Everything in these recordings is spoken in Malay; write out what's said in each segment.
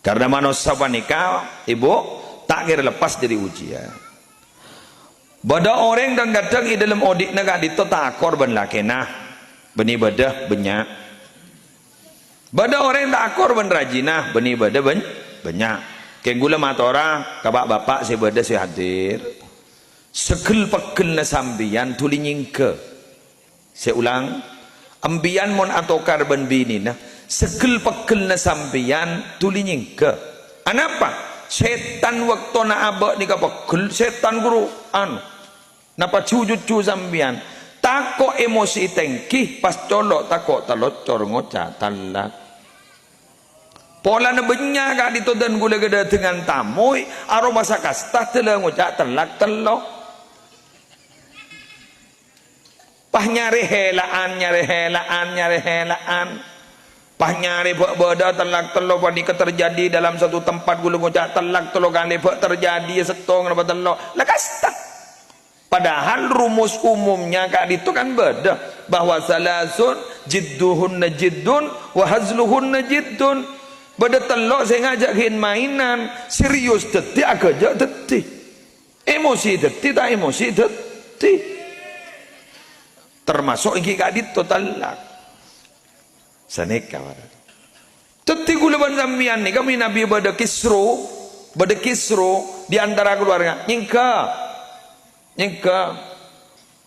Karena manusia nikah, ibu tak kira lepas dari ujian. Bada orang dan kadang di dalam audit negara itu tak akor ben lakenah, beni badah banyak. Bada orang tak akor ben rajinah, beni badah banyak. Kayak gula matora, kabak bapak saya badah saya hadir. Segel pegel na sambian tuli nyingke. Saya ulang, ambian mon atau karban bini nah. Segel pegel na sambian tuli nyingke. Anapa? Setan waktu na abak ni kapegel, setan guru anu. Napa cucu sambian? Tako emosi tengkih pas colok tako talocor ngocah talak. Pola na benya ka dito dan gula gada dengan tamoy aroma sakasta tela ngocah talak telok. Pah nyari helaan. Pah nyari beda telak telok panika terjadi dalam satu tempat gula ngocak telak telok kali terjadi setong apa telok lakasta. Padahal rumus umumnya kak itu kan beda bahwa salasun jidduhunna jiddun wa hazluhunna jiddun. Beda telok saya ngajakin mainan serius detik agak detik. Emosi detik tak emosi detik. Termasuk iki kak itu talak saneka tetik gula ban sambian ni kami nabi pada kisru di antara keluarga nyingka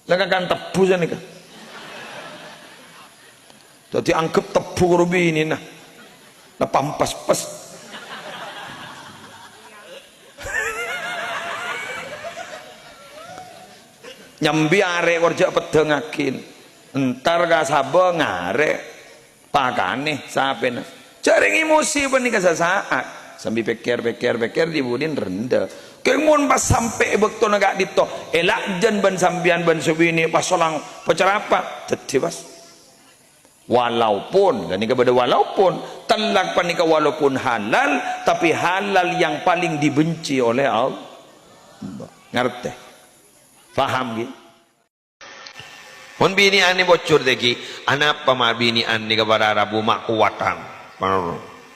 lagakan tebu sanika jadi anggap tebu rubi ini nah pampas pas nyambi arek kerja pedengakin entar ka sabo ngarek pakane sapena jaring emosi benika sasaat sambil pikir dibudin rendah kemun pas sampai bekto negak dito elak jen ban sambian ban subini pas solang pecerapa teti pas walaupun dan kepada walaupun telak panika walaupun halal tapi halal yang paling dibenci oleh Allah ngerti faham gitu. Pun bini ani bocor lagi, anak pama bini ani kepada Rabu mak kuatan.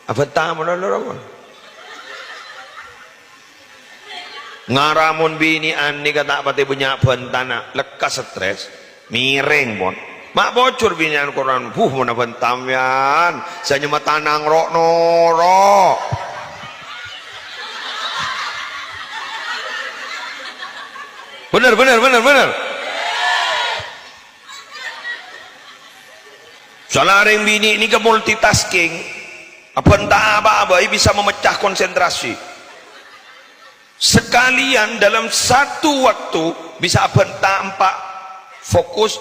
Apa tamu lalu? Ngaramun bini ani kata pati punya bentana lekas stres, miring pun. Mak bocor bini an Quran, mana bentam yan, saya cuma tanang rok noro. Benar. Salah orang bini ini ke multitasking, apa bisa memecah konsentrasi. Sekalian dalam satu waktu bisa empat fokus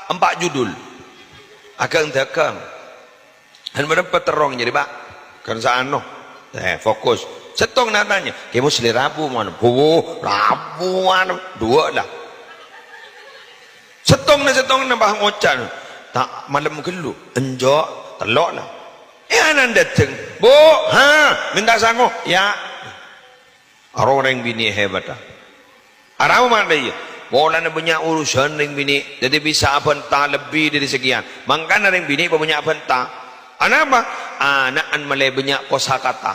empat judul. Agang dagang. Dan berapa terong jadi pak? Kan saano. Fokus. Setong natanya. Kamu seli Rabu mana? Rabu mana? Dua lah. Setong na bah ngocan. Tak malam gelu enjok telok lah anan dateng bu minta sangu ya orang bini hebat lah aramu mana dia bola na punya urusan ring bini jadi bisa benta lebih dari sekian makanya ring bini punya benta anapa anaan malay banyak kosakata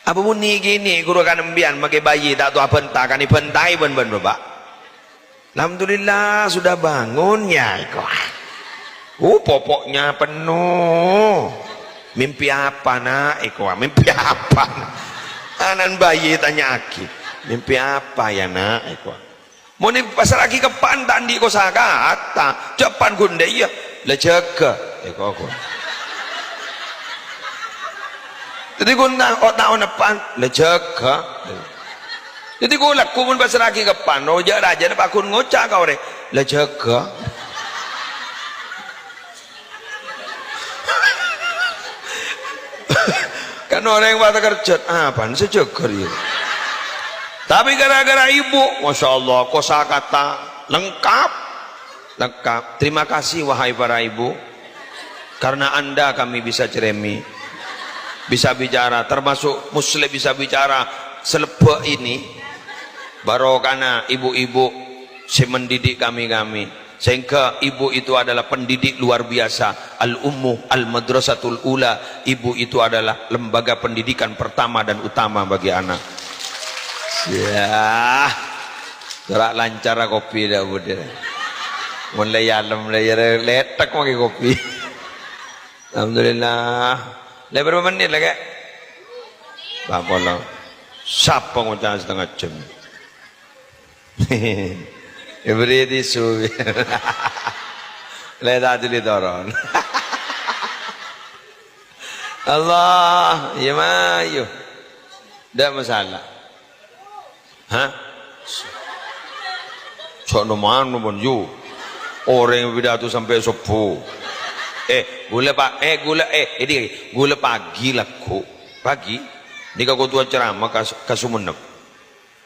apa muni gini guru kan embian makai bayi tak tahu benta kan ibentai ben bapak. Alhamdulillah sudah bangun ya popoknya penuh mimpi apa nak mimpi apa anan bayi tanya aki mimpi apa ya nak mau ni pasal lagi ke pantan di kosakata cepan gunde iya leceka jadi guna otak depan leceka jadi gua laku pun pasal lagi kepan, roja raja nak akun ngocak kau re, lah jaga. Kan orang yang pada kerja, apa? Sejaga dia. Tapi gara-gara ibu, masya Allah, kosakata lengkap. Terima kasih wahai para ibu, karena anda kami bisa ceremi, bisa bicara, termasuk muslim bisa bicara selepek ini. Barokana ibu-ibu si mendidik kami Sehingga ibu itu adalah pendidik luar biasa. Al-ummu al-madrasatul ula. Ibu itu adalah lembaga pendidikan pertama dan utama bagi anak. Ya, gerak lancar kopi dah bude. Mulai alam mulai letak pakai kopi. Alhamdulillah. Berapa menit lagi? Bapak lah. Siapa ngocah setengah jam? Beri tisu. Lihat aja di toron. Allah, ya mayu. Tidak masalah. Hah? Sono mana pun you. Orang yang pidato sampai subuh. Gula pak, ini gula pagi lah kok. Pagi. Ini kau tua ceramah kasumenep.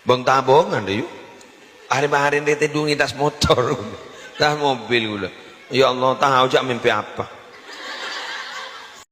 Bang tabungan deh yuk. Hari-hari ini tidungi tas motor, tas mobil gula. Ya Allah tahu jak mimpi apa.